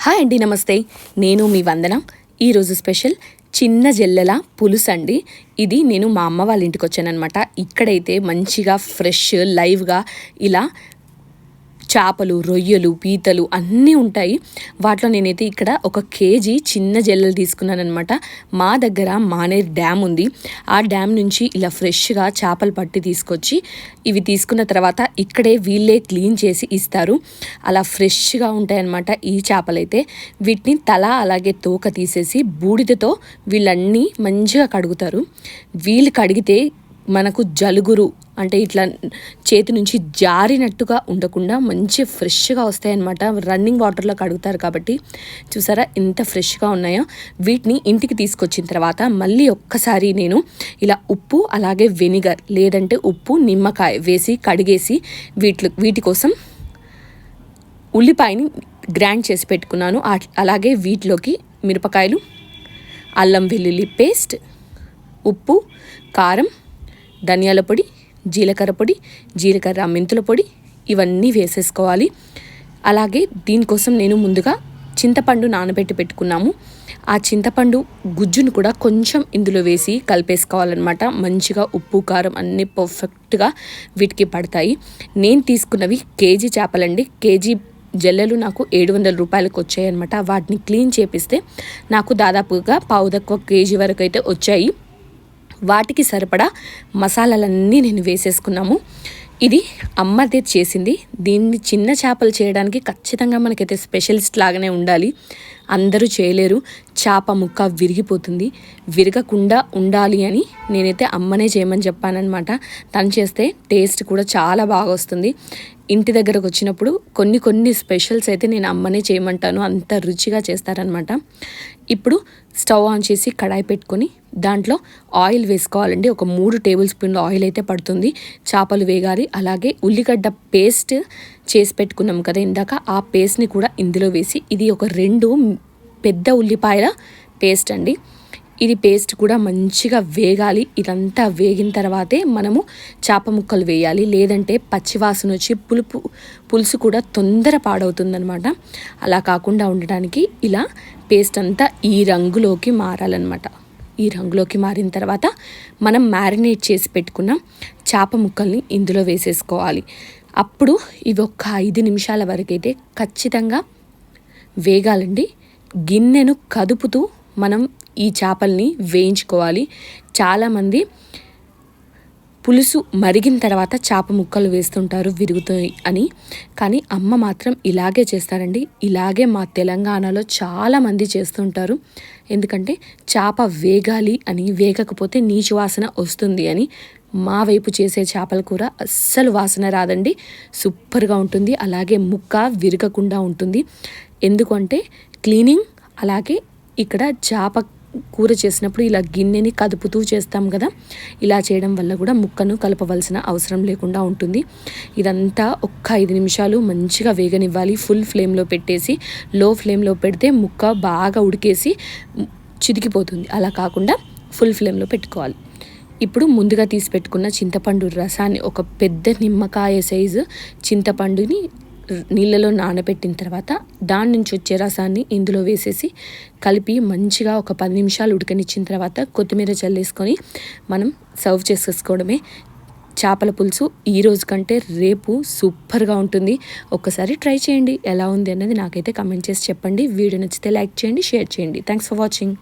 Hi అండి, నమస్తే. నేను మీ వందన. ఈరోజు స్పెషల్ చిన్న జెల్లెల పులుసు అండి. ఇది నేను మా అమ్మ వాళ్ళ ఇంటికి వచ్చానమాట. ఇక్కడైతే మంచిగా ఫ్రెష్ లైవ్గా ఇలా చేపలు, రొయ్యలు, పీతలు అన్నీ ఉంటాయి. వాటిలో నేనైతే ఇక్కడ 1 కేజీ చిన్న జెల్లలు తీసుకున్నానమాట. మా దగ్గర మానేర్ డ్యామ్ ఉంది. ఆ డ్యామ్ నుంచి ఇలా ఫ్రెష్గా చేపలు పట్టి తీసుకొచ్చి ఇవి తీసుకున్న తర్వాత ఇక్కడే వీళ్ళే క్లీన్ చేసి ఇస్తారు. అలా ఫ్రెష్గా ఉంటాయన్నమాట ఈ చేపలైతే. వీటిని తల అలాగే తోక తీసేసి బూడిదతో వీళ్ళన్నీ మంచిగా కడుగుతారు. వీళ్ళు కడిగితే మనకు జలుగురు అంటే ఇట్లా చేతి నుంచి జారినట్టుగా ఉండకుండా మంచి ఫ్రెష్గా వస్తాయన్నమాట. రన్నింగ్ వాటర్లో కడుగుతారు కాబట్టి చూసారా ఎంత ఫ్రెష్గా ఉన్నాయో. వీటిని ఇంటికి తీసుకొచ్చిన తర్వాత మళ్ళీ ఒక్కసారి నేను ఇలా ఉప్పు అలాగే వెనిగర్ లేదంటే ఉప్పు నిమ్మకాయ వేసి కడిగేసి వీటి కోసం ఉల్లిపాయని గ్రైండ్ చేసి పెట్టుకున్నాను. అలాగే వీటిలోకి మిరపకాయలు, అల్లం వెల్లుల్లి పేస్ట్, ఉప్పు, కారం, ధనియాల పొడి, జీలకర్ర పొడి, జీలకర్ర మెంతుల పొడి ఇవన్నీ వేసేసుకోవాలి. అలాగే దీనికోసం నేను ముందుగా చింతపండు నానబెట్టి పెట్టుకున్నాము. ఆ చింతపండు గుజ్జును కూడా కొంచెం ఇందులో వేసి కలిపేసుకోవాలన్నమాట. మంచిగా ఉప్పు కారం అన్నీ పర్ఫెక్ట్గా వీటికి పడతాయి. నేను తీసుకున్నవి కేజీ చేపలండి. కేజీ జల్లెలు నాకు 700 రూపాయలకు వచ్చాయన్నమాట. వాటిని క్లీన్ చేపిస్తే నాకు దాదాపుగా పావుదక్కువ కేజీ వరకు అయితే వచ్చాయి. వాటికి సరిపడా మసాలాలన్నీ నేను వేసేసుకున్నాము. ఇది అమ్మదే చేసింది. దీన్ని చిన్న చేపలు చేయడానికి ఖచ్చితంగా మనకైతే స్పెషలిస్ట్ లాగానే ఉండాలి. అందరూ చేయలేరు. చేప ముక్క విరిగిపోతుంది. విరగకుండా ఉండాలి అని నేనైతే అమ్మనే చేయమని చెప్పానన్నమాట. తను చేస్తే టేస్ట్ కూడా చాలా బాగా వస్తుంది. ఇంటి దగ్గరకు వచ్చినప్పుడు కొన్ని స్పెషల్స్ అయితే నేను అమ్మనే చేయమంటాను. అంత రుచిగా చేస్తారనమాట. ఇప్పుడు స్టవ్ ఆన్ చేసి కడాయి పెట్టుకొని దాంట్లో ఆయిల్ వేసుకోవాలండి. ఒక 3 టేబుల్ స్పూన్ల ఆయిల్ అయితే పడుతుంది. చేపలు వేగాలి. అలాగే ఉల్లిగడ్డ పేస్ట్ చేసి పెట్టుకున్నాం కదా ఇందాక, ఆ పేస్ట్ని కూడా ఇందులో వేసి ఇది ఒక 2 పెద్ద ఉల్లిపాయల పేస్ట్ అండి. ఇది పేస్ట్ కూడా మంచిగా వేగాలి. ఇదంతా వేగిన తర్వాతే మనము చేప ముక్కలు వేయాలి. లేదంటే పచ్చివాసన వచ్చి పులుసు కూడా తొందర పాడవుతుందనమాట. అలా కాకుండా ఉండడానికి ఇలా పేస్ట్ అంతా ఈ రంగులోకి మారాలన్నమాట. ఈ రంగులోకి మారిన తర్వాత మనం మ్యారినేట్ చేసి పెట్టుకున్న చేప ముక్కల్ని ఇందులో వేసేసుకోవాలి. అప్పుడు ఇవి ఒక 5 నిమిషాల వరకు అయితే ఖచ్చితంగా వేగాలండి. గిన్నెను కదుపుతూ మనం ఈ చేపల్ని వేయించుకోవాలి. చాలామంది పులుసు మరిగిన తర్వాత చేప ముక్కలు వేస్తుంటారు విరుగుతాయి అని, కానీ అమ్మ మాత్రం ఇలాగే చేస్తారండి. ఇలాగే మా తెలంగాణలో చాలామంది చేస్తుంటారు. ఎందుకంటే చేప వేగాలి అని, వేగకపోతే నీచు వాసన వస్తుంది అని. మా వైపు చేసే చేపల కూర అస్సలు వాసన రాదండి. సూపర్గా ఉంటుంది. అలాగే ముక్క విరగకుండా ఉంటుంది. ఎందుకంటే క్లీనింగ్, అలాగే ఇక్కడ చేప కూర చేసినప్పుడు ఇలా గిన్నెని కదుపుతూ చేస్తాం కదా, ఇలా చేయడం వల్ల కూడా ముక్కను కలపవలసిన అవసరం లేకుండా ఉంటుంది. ఇదంతా ఒక్క 5 నిమిషాలు మంచిగా వేగనివ్వాలి. ఫుల్ ఫ్లేమ్లో పెట్టేసి, లో ఫ్లేమ్లో పెడితే ముక్క బాగా ఉడికేసి చితికిపోతుంది. అలా కాకుండా ఫుల్ ఫ్లేమ్లో పెట్టుకోవాలి. ఇప్పుడు ముందుగా తీసి పెట్టుకున్న చింతపండు రసాన్ని, ఒక పెద్ద నిమ్మకాయ సైజు చింతపండుని నీళ్ళలో నానబెట్టిన తర్వాత దాని నుంచి వచ్చే రసాన్ని ఇందులో వేసేసి కలిపి మంచిగా ఒక 10 నిమిషాలు ఉడకనిచ్చిన తర్వాత కొత్తిమీర చల్లేసుకొని మనం సర్వ్ చేసేసుకోవడమే. చేపల పులుసు ఈ రోజు కంటే రేపు సూపర్గా ఉంటుంది. ఒక్కసారి ట్రై చేయండి. ఎలా ఉంది అన్నది నాకైతే కమెంట్ చేసి చెప్పండి. వీడియో నచ్చితే లైక్ చేయండి, షేర్ చేయండి. Thanks for watching.